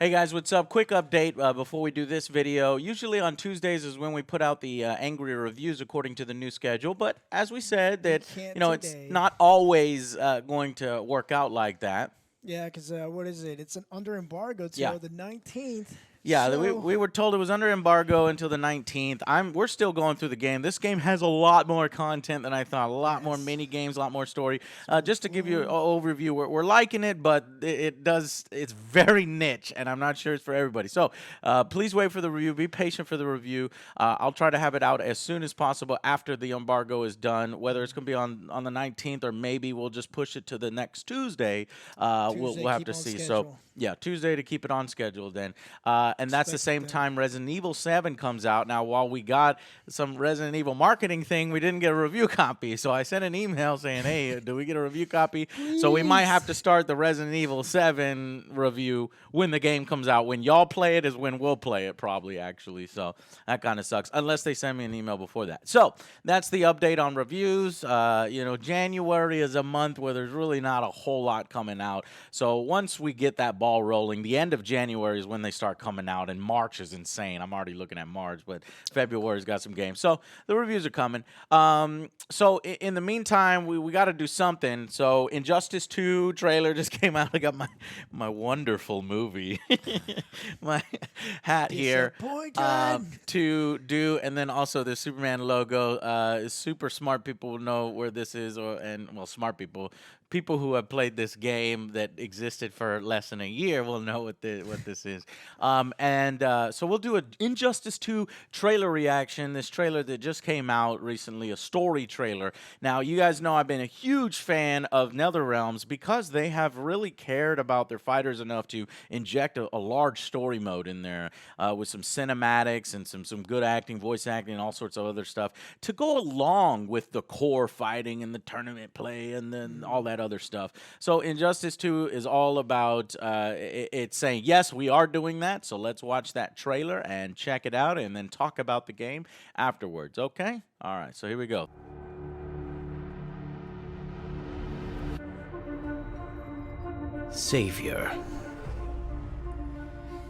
Hey guys, what's up? Quick update before we do this video. Usually on Tuesdays is when we put out the angry reviews according to the new schedule. But as we said, We that can't it's today. not always going to work out like that. Yeah, because what is it? It's an under embargo till Yeah. the 19th. Yeah, so, we were told it was under embargo until the 19th. We're still going through the game. This game has a lot more content than I thought. A lot more Yes. mini games, a lot more story. Just to give you an overview, we're liking it, but it's very niche, and I'm not sure it's for everybody. So please wait for the review. Be patient for the review. I'll try to have it out as soon as possible after the embargo is done. Whether it's going to be on the 19th or maybe we'll just push it to the next Tuesday. We'll have keep to on see. So schedule. yeah, Tuesday to keep it on schedule then. And that's the Expect same that. time Resident Evil 7 comes out. Now, while we got some Resident Evil marketing thing, we didn't get a review copy. So I sent an email saying, hey, do we get a review copy? So we might have to start the Resident Evil 7 review when the game comes out. When y'all play it is when we'll play it probably, actually. So that kind of sucks, unless they send me an email before that. So that's the update on reviews. January is a month where there's really not a whole lot coming out. So once we get that ball rolling, the end of January is when they start coming out, and March is insane. I'm already looking at March, but February's got some games. So the reviews are coming. So in the meantime, we got to do something. So Injustice 2 trailer just came out. I got my wonderful movie, my hat here to do, and then also the Superman logo. Super smart people will know where this is, smart people who have played this game that existed for less than a year will know what this is. So we'll do an Injustice 2 trailer reaction. This trailer that just came out recently, a story trailer. Now, you guys know I've been a huge fan of NetherRealms because they have really cared about their fighters enough to inject a large story mode in there with some cinematics and some good acting, voice acting, and all sorts of other stuff to go along with the core fighting and the tournament play and then all that other stuff. So Injustice 2 is all about it's saying, yes, we are doing that. So let's watch that trailer and check it out and then talk about the game afterwards. Okay? All right, so here we go. Savior.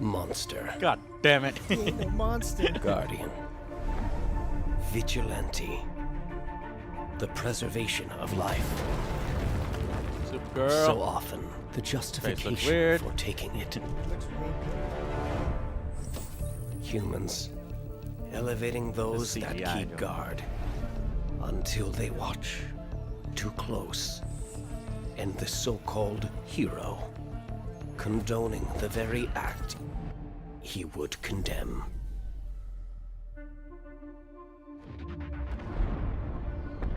Monster. God damn it. He ain't no monster. Guardian. Vigilante. The preservation of life. Supergirl. So often, the justification weird. for taking it. Looks real Humans. Elevating those that CGI, keep Joe. guard. Until they watch. Too close. And the so-called hero. Condoning the very act he would condemn.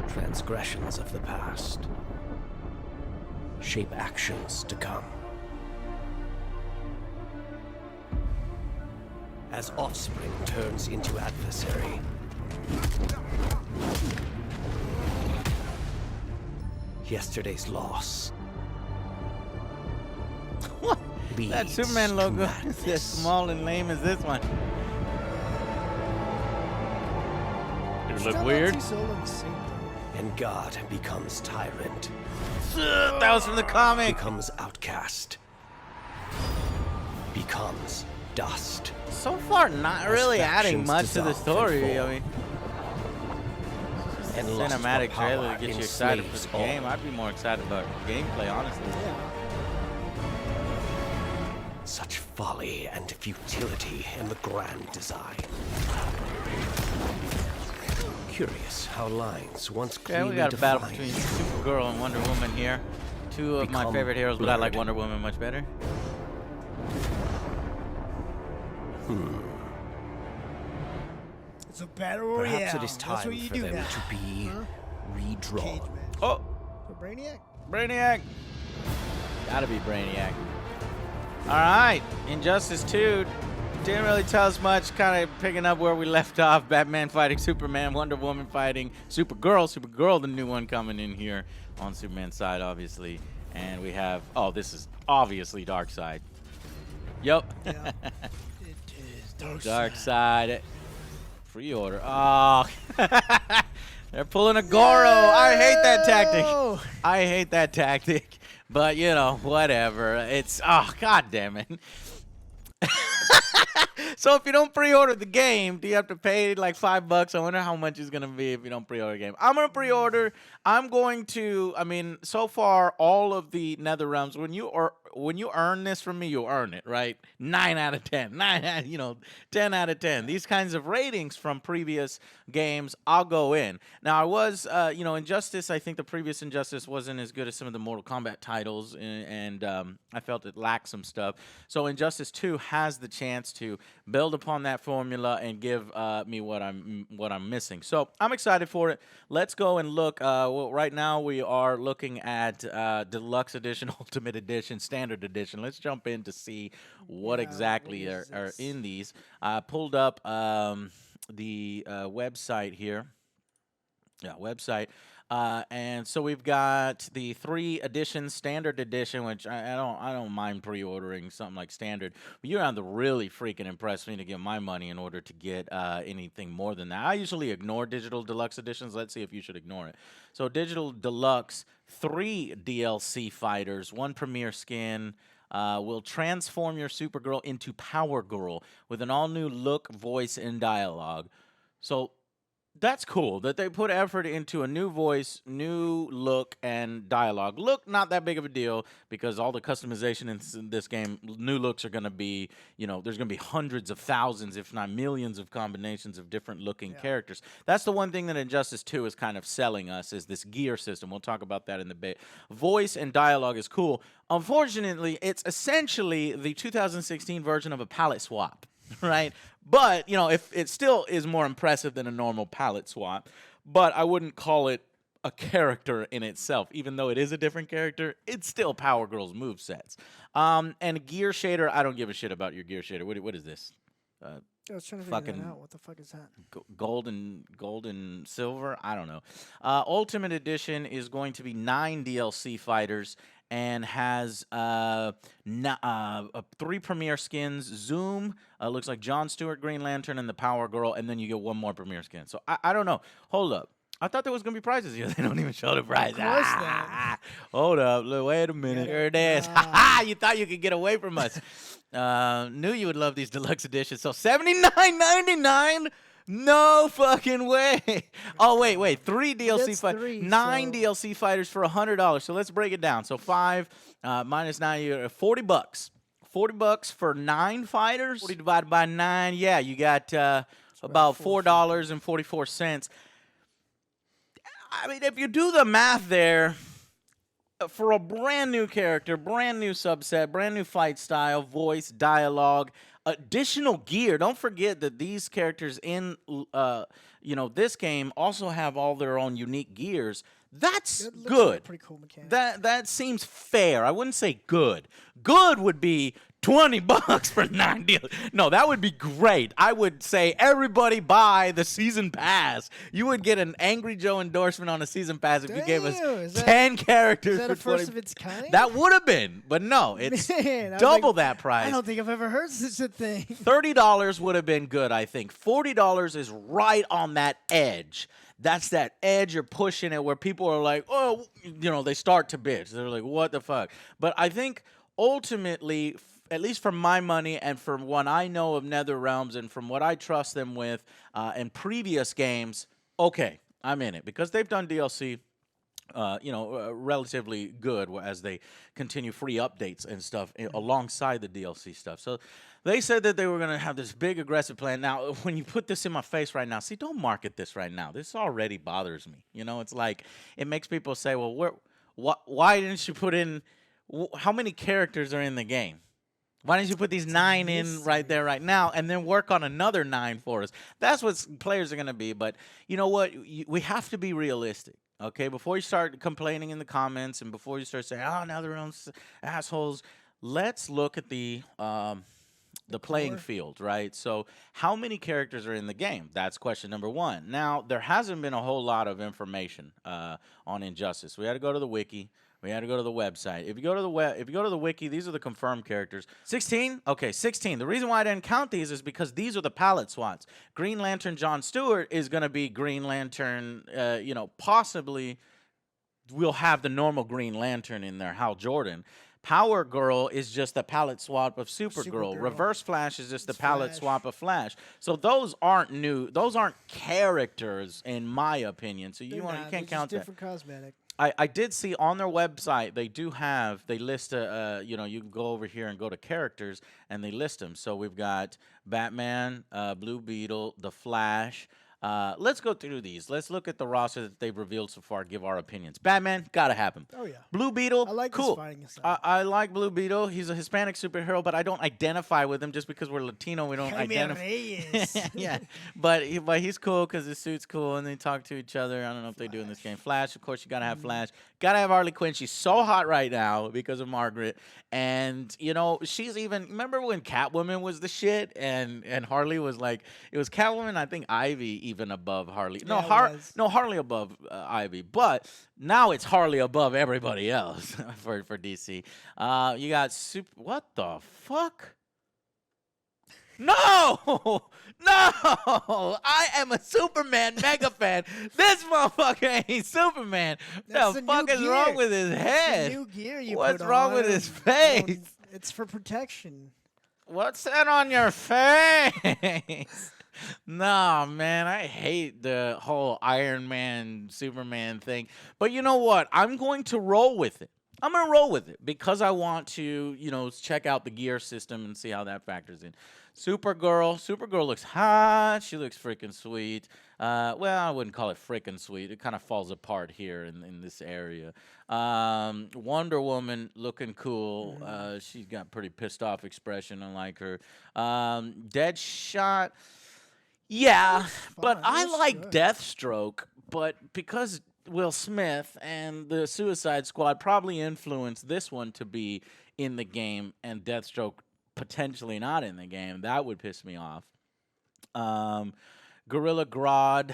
Transgressions of the past shape actions to come. As offspring turns into adversary, yesterday's loss What? leads That Superman to logo is madness. as small and lame as this one. Does it Still look not weird? too solo in sync, And God becomes tyrant, That was from the comic. becomes outcast, becomes dust. So far, not really adding factions much to the dissolve and story. fall. I mean, And lust for cinematic trailer power to get you excited for enslaves the all. game. I'd be more excited about gameplay, honestly. Such folly and futility in the grand design. Curious how lines once Yeah, clearly we got a battle defined between Supergirl and Wonder Woman here. Two of my Become favorite heroes, but I like blurred. Wonder Woman much better. It's a battle royale. Perhaps it is That's time what you for do them now. to be Huh? redrawn. Cage match. Oh, For Brainiac? Brainiac. Gotta be Brainiac. All right, Injustice 2. Didn't really tell us much, kind of picking up where we left off. Batman fighting Superman, Wonder Woman fighting Supergirl. Supergirl, the new one coming in here on Superman's side, obviously. And we have, oh, this is obviously Darkseid. Yup. Yeah. It is Dark Side. Pre-order. Oh. They're pulling a Goro. I hate that tactic. No! I hate that tactic. But, you know, whatever. It's, oh, god damn it. So if you don't pre-order the game, do you have to pay like $5? I wonder how much it's gonna be if you don't pre-order the game. I'm gonna pre-order. I'm going to. I mean, so far all of the Nether Realms, when you earn this from me, you earn it, right? 9 out of 10. 10 out of 10. These kinds of ratings from previous games, I'll go in. Now I was, Injustice. I think the previous Injustice wasn't as good as some of the Mortal Kombat titles, and I felt it lacked some stuff. So Injustice 2 has the chance to build upon that formula and give me what I'm missing. So I'm excited for it. Let's go and look. Right now we are looking at Deluxe Edition, Ultimate Edition, Standard Edition. Let's jump in to see what exactly are in these. I pulled up the website here. Yeah, website. And so we've got the 3 editions, Standard Edition, which I don't mind pre-ordering something like Standard. But you're going to really freaking impress me to get my money in order to get anything more than that. I usually ignore Digital Deluxe Editions. Let's see if you should ignore it. So Digital Deluxe, 3 DLC fighters, 1 Premier Skin. Will transform your Supergirl into Power Girl with an all-new look, voice, and dialogue. So that's cool that they put effort into a new voice, new look, and dialogue. Look, not that big of a deal because all the customization in this game, new looks are going to be, there's going to be hundreds of thousands, if not millions of combinations of different looking characters. That's the one thing that Injustice 2 is kind of selling us is this gear system. We'll talk about that in a bit. Voice and dialogue is cool. Unfortunately, it's essentially the 2016 version of a palette swap. Right? But, if it still is more impressive than a normal palette swap, but I wouldn't call it a character in itself. Even though it is a different character, it's still Power Girl's movesets. And gear shader, I don't give a shit about your gear shader. What is this? I was trying to figure that out. What the fuck is that? Gold and silver? I don't know. Ultimate Edition is going to be 9 DLC fighters and has 3 Premier Skins, Zoom, looks like Jon Stewart, Green Lantern, and the Power Girl, and then you get 1 more Premier Skin. So I don't know. Hold up. I thought there was going to be prizes here. They don't even show the prize. Of course not. Hold up. Look, wait a minute. Here it is. You thought you could get away from us. Knew you would love these deluxe editions. So $79.99? No fucking way. Oh, wait. 3 DLC fighters. 9 DLC fighters for $100. So let's break it down. So 5 minus 9, you're $40. $40 for 9 fighters. 40 divided by 9. Yeah, you got about $4.44. I mean, if you do the math there, for a brand new character, brand new subset, brand new fight style, voice, dialogue, additional gear. Don't forget that these characters in this game also have all their own unique gears. That's good. Like a pretty cool mechanic. That seems fair. I wouldn't say good. Good would be $20 for 9 deals. No, that would be great. I would say everybody buy the season pass. You would get an Angry Joe endorsement on a season pass if you gave us 10 characters. Is that for a first 20. of its kind? That would have been, but no, it's double that price. I don't think I've ever heard such a thing. $30 would have been good, I think. $40 is right on that edge. That's that edge you're pushing it where people are like, oh, they start to bitch. They're like, what the fuck? But I think ultimately, at least from my money and from what I know of NetherRealms and from what I trust them with in previous games, okay, I'm in it. Because they've done DLC, relatively good as they continue free updates and stuff alongside the DLC stuff. So they said that they were going to have this big aggressive plan. Now, when you put this in my face right now, see, don't market this right now. This already bothers me. It's like it makes people say, well, why didn't you put in how many characters are in the game? Why didn't you put these 9 in right there, right now, and then work on another 9 for us? That's what players are going to be. But you know what? We have to be realistic, okay? Before you start complaining in the comments and before you start saying, oh, now they're on assholes, let's look at the playing field, right? So how many characters are in the game? That's question number 1. Now, there hasn't been a whole lot of information on Injustice. We had to go to the wiki. We had to go to the website. If you go to the wiki, these are the confirmed characters. 16? Okay, 16. The reason why I didn't count these is because these are the palette swaps. Green Lantern Jon Stewart is going to be Green Lantern, possibly we'll have the normal Green Lantern in there, Hal Jordan. Power Girl is just a palette swap of Supergirl. Supergirl. Reverse Flash is just a It's palette Flash. swap of Flash. So those aren't new. Those aren't characters, in my opinion. So you can't count that. Different cosmetic. I did see on their website they list you know, you can go over here and go to characters and they list them. So we've got Batman, Blue Beetle, the Flash. Let's go through these. Let's look at the roster that they've revealed so far. Give our opinions. Batman, gotta have him. Oh yeah. Blue Beetle, I like cool. this fighting style. I like Blue Beetle. He's a Hispanic superhero, but I don't identify with him just because we're Latino. We don't identify. Yeah, but he's cool because his suit's cool and they talk to each other. I don't know if they do in this game. Flash, of course, you gotta have Flash. Gotta have Harley Quinn. She's so hot right now because of Margaret. And you know, she's even. Remember when Catwoman was the shit and Harley was like, it was Catwoman. I think Ivy even above Harley. No, Harley above Ivy. But now it's Harley above everybody else for DC. You got What the fuck? No! No! I am a Superman mega fan. This motherfucker ain't Superman. What the fuck is wrong with his head? New gear you What's put wrong on. with his face? It's for protection. What's that on your face? Nah, man, I hate the whole Iron Man, Superman thing. But you know what? I'm going to roll with it. I'm going to roll with it because I want to, you know, check out the gear system and see how that factors in. Supergirl looks hot. She looks freaking sweet. Well, I wouldn't call it freaking sweet. It kind of falls apart here in this area. Wonder Woman looking cool. She's got pretty pissed off expression. I like her. Deadshot. Yeah, but I like Deathstroke, but because Will Smith and the Suicide Squad probably influenced this one to be in the game and Deathstroke potentially not in the game, that would piss me off. Gorilla Grodd,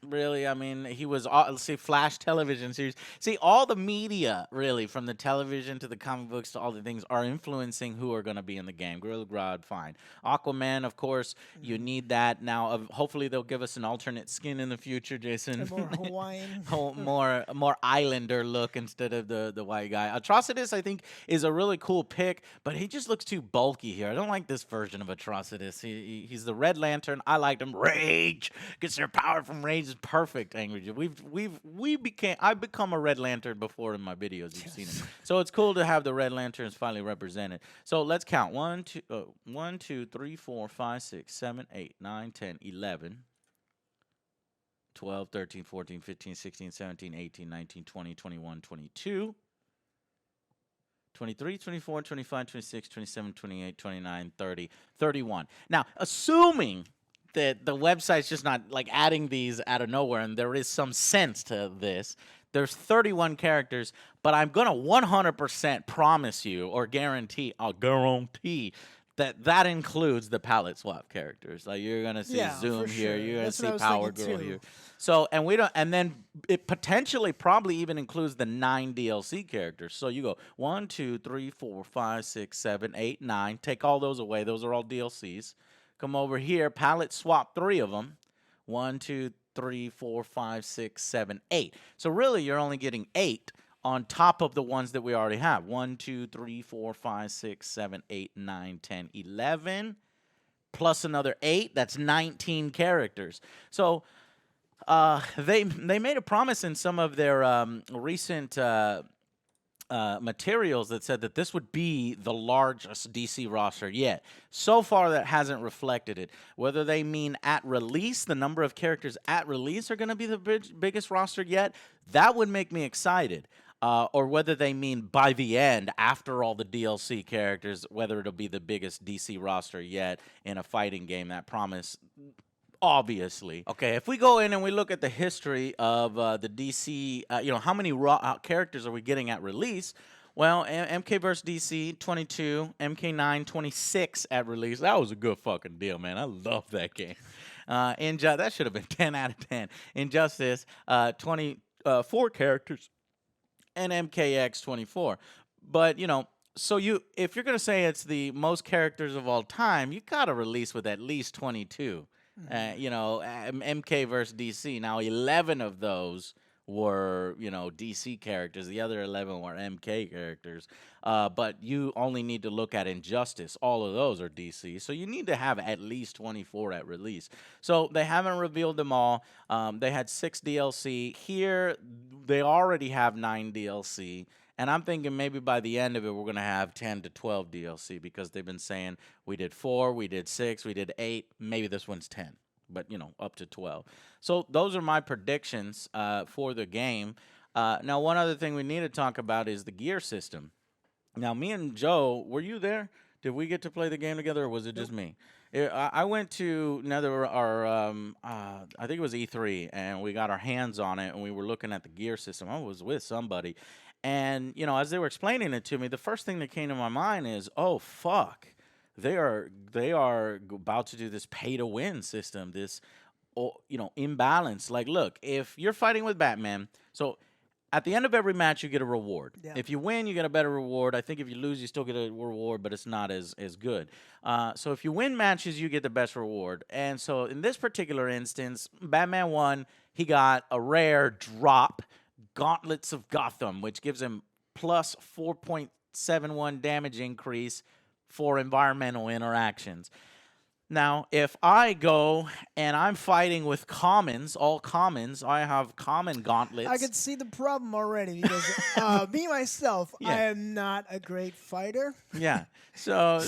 really, I mean, he was, let's see, Flash television series. See, all the media, really, from the television to the comic books to all the things, are influencing who are going to be in the game. Gorilla Grodd, fine. Aquaman, of course, you need that. Now, hopefully they'll give us an alternate skin in the future, Jason. A more Hawaiian. more Islander look instead of the white guy. Atrocitus, I think, is a really cool pick, but he just looks too bulky here. I don't like this version of Atrocitus. He's the Red Lantern. I liked him. Rage gets their power from rage. Is perfect. AngryJoe. I've become a Red Lantern before in my videos. You've seen it. So it's cool to have the Red Lanterns finally represented. So let's count 1, 2, 3, 4, 5, 6, 7, 8, 9, 10, 11. 12, 13, 14, 15, 16, 17, 18, 19, 20, 21, 22, 23, 24, 25, 26, 27, 28, 29, 30, 31. Now, assuming that the website's just not like adding these out of nowhere and there is some sense to this, there's 31 characters, but I'm going to 100% promise you or guarantee that includes the palette swap characters. Like you're gonna see Zoom here, you're gonna see Power Girl here. So and then it potentially probably even includes the 9 DLC characters. So you go 1, 2, 3, 4, 5, 6, 7, 8, 9. Take all those away. Those are all DLCs. Come over here, palette swap 3 of them. 1, 2, 3, 4, 5, 6, 7, 8. So really, you're only getting 8. On top of the ones that we already have. 1, 2, 3, 4, 5, 6, 7, 8, 9, 10, 11. Plus another 8. That's 19 characters. So they made a promise in some of their recent materials that said that this would be the largest DC roster yet. So far, that hasn't reflected it. Whether they mean at release, the number of characters at release are going to be the biggest roster yet, that would make me excited. Or whether they mean by the end, after all the DLC characters, whether it'll be the biggest DC roster yet in a fighting game. That promise, obviously. Okay, if we go in and we look at the history of the DC, how many characters are we getting at release? Well, MK vs. DC, 22. MK9, 26 at release. That was a good fucking deal, man. I love that game. That should have been 10 out of 10. Injustice, 24 characters. And MKX 24. But, so if you're going to say it's the most characters of all time, you got to release with at least 22. MK versus DC. Now, 11 of those were, DC characters. The other 11 were MK characters. But you only need to look at Injustice. All of those are DC. So you need to have at least 24 at release. So they haven't revealed them all. They had 6 DLC. Here, they already have 9 DLC. And I'm thinking maybe by the end of it, we're going to have 10 to 12 DLC because they've been saying we did 4, we did 6, we did 8. Maybe this one's 10. But, up to 12. So those are my predictions for the game. Now, one other thing we need to talk about is the gear system. Now, me and Joe, were you there? Did we get to play the game together, or was it just me? I went to I think it was E3, and we got our hands on it, and we were looking at the gear system. I was with somebody. And, as they were explaining it to me, the first thing that came to my mind is, oh, fuck. They are about to do this pay-to-win system, this, imbalance. Like, look, if you're fighting with Batman, so at the end of every match, you get a reward. Yeah. If you win, you get a better reward. I think if you lose, you still get a reward, but it's not as good. So if you win matches, you get the best reward. And so in this particular instance, Batman won. He got a rare drop, Gauntlets of Gotham, which gives him plus 4.71 damage increase for environmental interactions. Now, if I go and I'm fighting with commons, all commons, I have common gauntlets. I can see the problem already because me myself, Yeah. I am not a great fighter. Yeah. So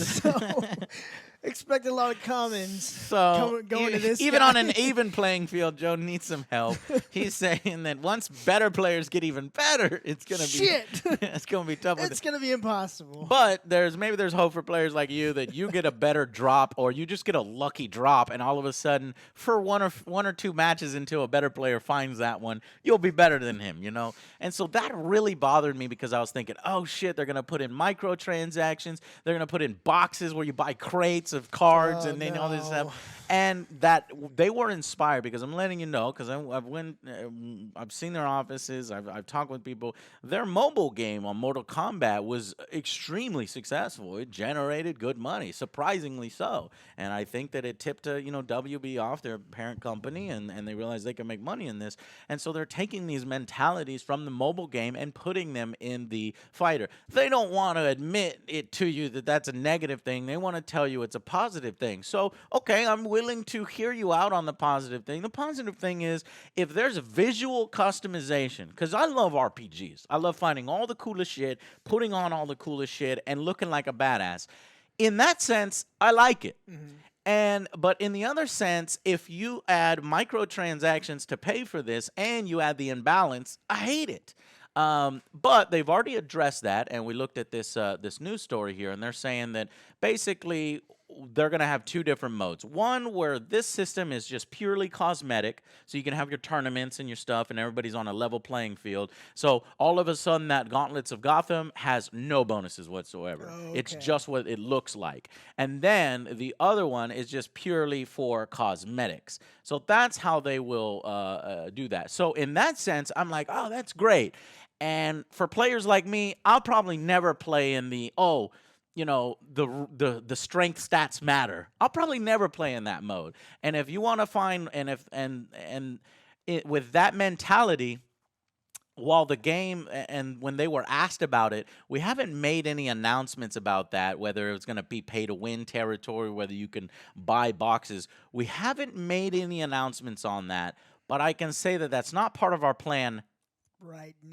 Expect a lot of commons going to this. even guy. on an even playing field, Joe needs some help. He's saying that once better players get even better, it's gonna it's gonna be tough. It's gonna be impossible. But there's hope for players like you that you get a better drop, or you just get a lucky drop, and all of a sudden, for one or two matches until a better player finds that one, you'll be better than him, And so that really bothered me because I was thinking, oh shit, they're gonna put in microtransactions, they're gonna put in boxes where you buy crates of cards and then all this stuff, and that they were inspired because I'm letting you know because I've seen their offices, I've talked with people. Their mobile game on Mortal Kombat was extremely successful. It generated good money, surprisingly so, and I think that it tipped WB off, their parent company, and they realized they can make money in this, and so they're taking these mentalities from the mobile game and putting them in the fighter. They don't want to admit it to you that that's a negative thing. They want to tell you it's a positive thing. So, okay, I'm willing to hear you out on the positive thing. The positive thing is if there's a visual customization, because I love RPGs. I love finding all the coolest shit, putting on all the coolest shit, and looking like a badass. In that sense, I like it. Mm-hmm. But in the other sense, if you add microtransactions to pay for this and you add the imbalance, I hate it. But they've already addressed that, and we looked at this news story here, and they're saying that basically they're going to have 2 different modes. One where this system is just purely cosmetic, so you can have your tournaments and your stuff, and everybody's on a level playing field. So all of a sudden, that Gauntlets of Gotham has no bonuses whatsoever. Okay. It's just what it looks like. And then the other one is just purely for cosmetics. So that's how they will do that. So in that sense, I'm like, oh, that's great. And for players like me, I'll probably never play in the the strength stats matter. I'll probably never play in that mode. And if you want to find with that mentality, while the game and when they were asked about it, we haven't made any announcements about that, whether it's going to be pay to win territory, whether you can buy boxes. We haven't made any announcements on that, but I can say that that's not part of our plan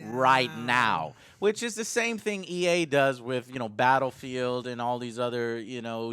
right now, which is the same thing EA does with, Battlefield and all these other,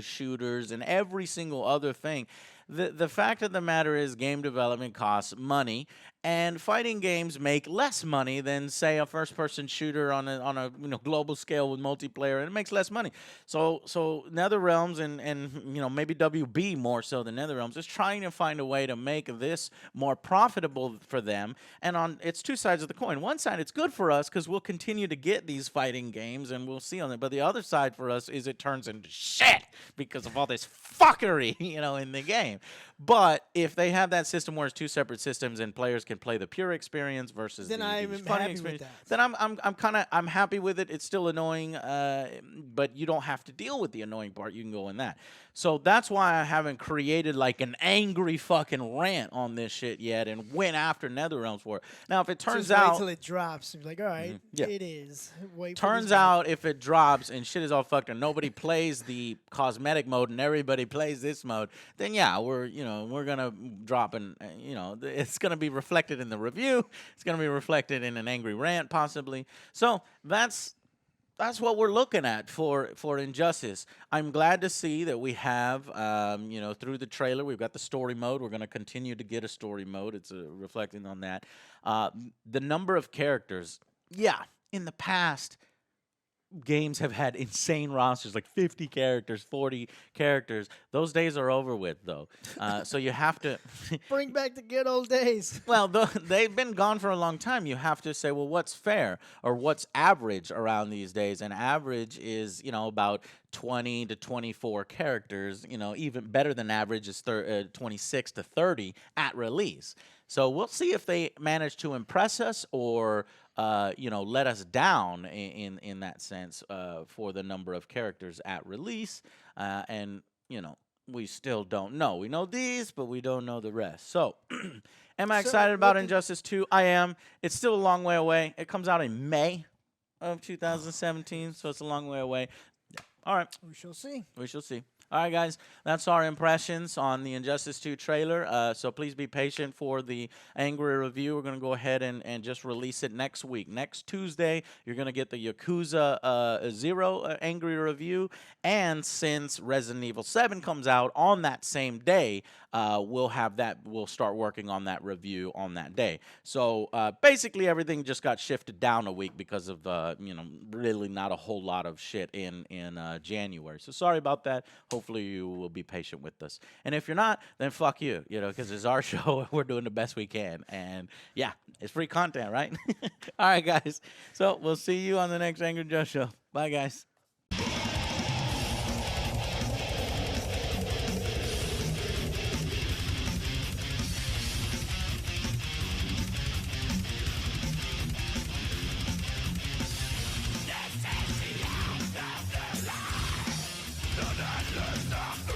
shooters and every single other thing. The fact of the matter is game development costs money, and fighting games make less money than, say, a first-person shooter on a global scale with multiplayer, and it makes less money. So NetherRealms and maybe WB more so than NetherRealms is trying to find a way to make this more profitable for them. And it's 2 sides of the coin. One side, it's good for us because we'll continue to get these fighting games, and we'll see on it. But the other side for us is it turns into shit because of all this fuckery, in the game. But if they have that system where it's two separate systems and players can play the pure experience versus the funny experience, then I'm happy with it. It's still annoying, but you don't have to deal with the annoying part. You can go in that. So that's why I haven't created like an angry fucking rant on this shit yet and went after NetherRealms for it. Now, if it turns out, wait till it drops, you're like, all right, it is. Turns out if it drops and shit is all fucked and nobody plays the cosmetic mode and everybody plays this mode, then yeah, we're gonna drop and it's gonna be reflected in the review. It's gonna be reflected in an angry rant possibly. So that's what we're looking at for Injustice. I'm glad to see that we have, through the trailer, we've got the story mode. We're going to continue to get a story mode. It's reflecting on that. The number of characters, in the past, games have had insane rosters, like 50 characters, 40 characters. Those days are over with, though. So you have to bring back the good old days. Well, they've been gone for a long time. You have to say, well, what's fair or what's average around these days? And average is, about 20 to 24 characters. Even better than average is 26 to 30 at release. So we'll see if they manage to impress us or let us down in that sense for the number of characters at release. And we still don't know. We know these, but we don't know the rest. So am I excited about Injustice 2? I am. It's still a long way away. It comes out in May of 2017, so it's a long way away. All right. We shall see. We shall see. All right, guys, that's our impressions on the Injustice 2 trailer. So please be patient for the angry review. We're going to go ahead and just release it next week. Next Tuesday, you're going to get the Yakuza 0 angry review. And since Resident Evil 7 comes out on that same day, we'll have that. We'll start working on that review on that day. So basically, everything just got shifted down a week because of really not a whole lot of shit in January. So sorry about that. Hopefully you will be patient with us. And if you're not, then fuck you, because it's our show. We're doing the best we can. And yeah, it's free content, right? All right, guys. So we'll see you on the next Angry Joe show. Bye, guys. After